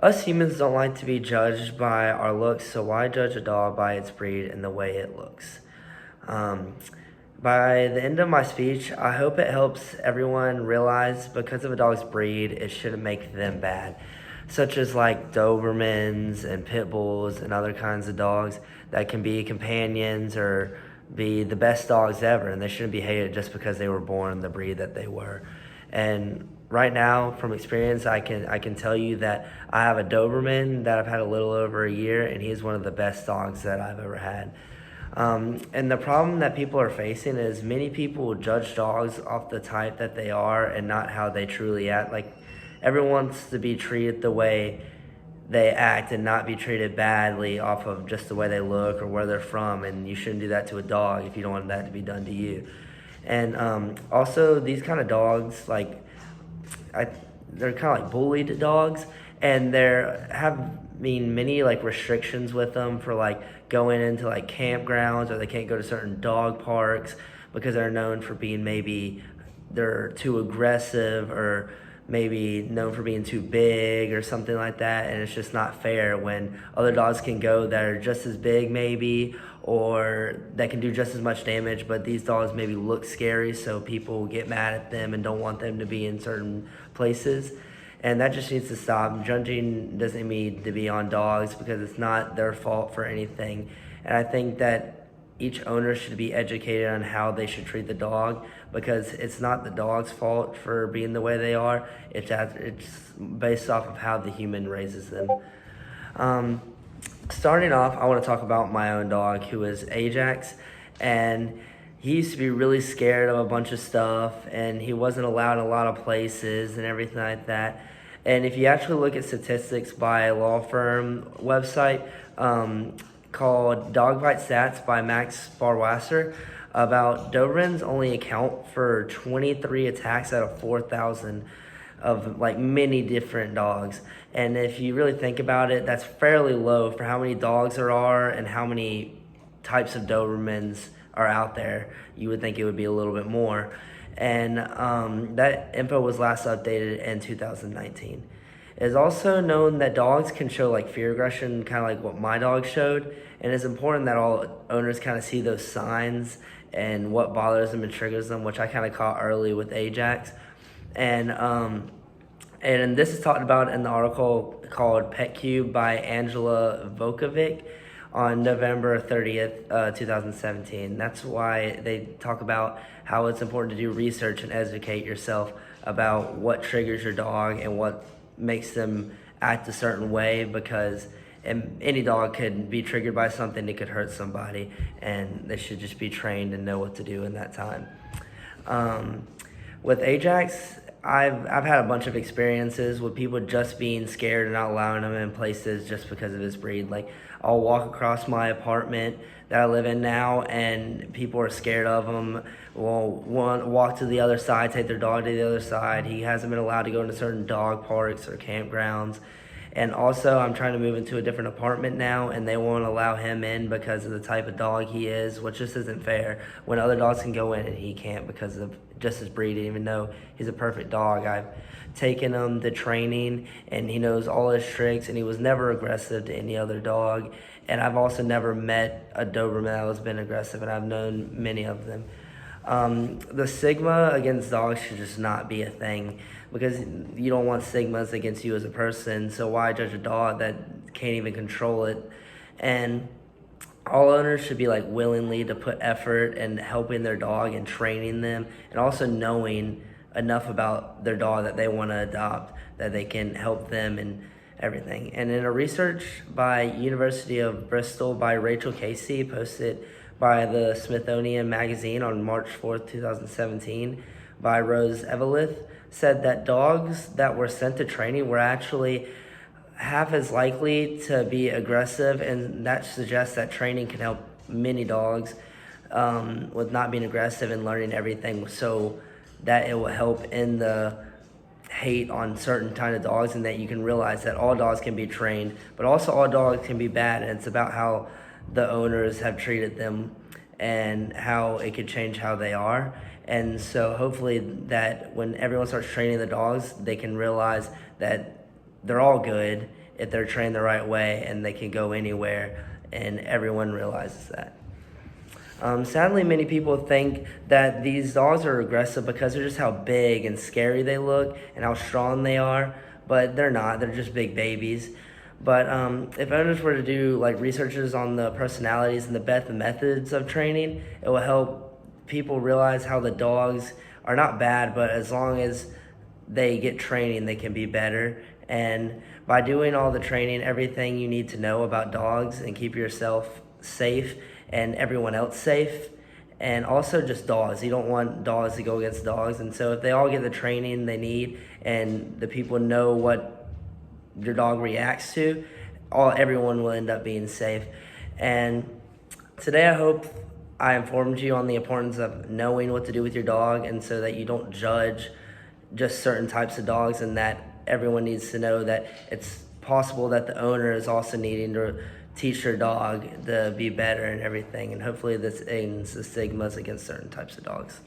Us humans don't like to be judged by our looks, so why judge a dog by its breed and the way it looks? Um, by the end of my speech, I hope it helps everyone realize because of a dog's breed, it shouldn't make them bad, such as like Dobermans and Pit Bulls and other kinds of dogs that can be companions or be the best dogs ever, and they shouldn't be hated just because they were born the breed that they were. And right now, from experience, I can tell you that I have a Doberman that I've had a little over a year, and he's one of the best dogs that I've ever had. And the problem that people are facing is many people will judge dogs off the type that they are and not how they truly act. Like, everyone wants to be treated the way they act and not be treated badly off of just the way they look or where they're from. And you shouldn't do that to a dog if you don't want that to be done to you. And also, these kind of dogs, like, they're kind of like bullied dogs, and they're having many like restrictions with them for like going into like campgrounds, or they can't go to certain dog parks because they're known for being maybe they're too aggressive, or maybe known for being too big or something like that. And it's just not fair when other dogs can go that are just as big maybe, or that can do just as much damage, but these dogs maybe look scary, so people get mad at them and don't want them to be in certain places. And that just needs to stop. Judging doesn't need to be on dogs because it's not their fault for anything. And I think that each owner should be educated on how they should treat the dog, because it's not the dog's fault for being the way they are. It's based off of how the human raises them. Um, Starting off, I want to talk about my own dog, who is Ajax, and he used to be really scared of a bunch of stuff, and he wasn't allowed in a lot of places and everything like that. And if you actually look at statistics by a law firm website called Dog Bite Stats by Max Barwasser, about Dobermans only account for 23 attacks out of 4,000 of like many different dogs. And if you really think about it, that's fairly low for how many dogs there are and how many types of Dobermans are out there. You would think it would be a little bit more. And that info was last updated in 2019. It is also known that dogs can show like fear aggression, kind of like what my dog showed. And it's important that all owners kind of see those signs and what bothers them and triggers them, which I kind of caught early with Ajax. And this is talked about in the article called Pet Cube by Angela Vokovic on November 30th, 2017. That's why they talk about how it's important to do research and educate yourself about what triggers your dog and what makes them act a certain way, because any dog could be triggered by something that could hurt somebody, and they should just be trained and know what to do in that time. With Ajax, I've had a bunch of experiences with people just being scared and not allowing him in places just because of his breed. Like, I'll walk across my apartment that I live in now, and people are scared of him. Will walk to the other side, take their dog to the other side. He hasn't been allowed to go into certain dog parks or campgrounds. And also, I'm trying to move into a different apartment now, and they won't allow him in because of the type of dog he is, which just isn't fair. When other dogs can go in and he can't because of just his breed, even though he's a perfect dog. I've taken him to training, and he knows all his tricks, and he was never aggressive to any other dog. And I've also never met a Doberman that has been aggressive, and I've known many of them. The stigma against dogs should just not be a thing, because you don't want stigmas against you as a person. So why judge a dog that can't even control it? And all owners should be like willingly to put effort in helping their dog and training them, and also knowing enough about their dog that they want to adopt, that they can help them and everything. And in a research by University of Bristol by Rachel Casey, posted by the Smithsonian Magazine on March 4th, 2017, by Rose Evelith, said that dogs that were sent to training were actually half as likely to be aggressive, and that suggests that training can help many dogs with not being aggressive and learning everything, so that it will help in the hate on certain kind of dogs, and that you can realize that all dogs can be trained, but also all dogs can be bad, and it's about how the owners have treated them and how it could change how they are. And so hopefully that when everyone starts training the dogs, they can realize that they're all good if they're trained the right way, and they can go anywhere, and everyone realizes that. Sadly, many people think that these dogs are aggressive because of just how big and scary they look and how strong they are, but they're not. They're just big babies. But if owners were to do like researches on the personalities and the best methods of training, it will help people realize how the dogs are not bad, but as long as they get training, they can be better. And by doing all the training, everything you need to know about dogs and keep yourself safe and everyone else safe, and also just dogs. You don't want dogs to go against dogs. And so if they all get the training they need and the people know what your dog reacts to, everyone will end up being safe. And today I hope I informed you on the importance of knowing what to do with your dog, and so that you don't judge just certain types of dogs, and that everyone needs to know that it's possible that the owner is also needing to teach their dog to be better and everything. And hopefully this ends the stigmas against certain types of dogs.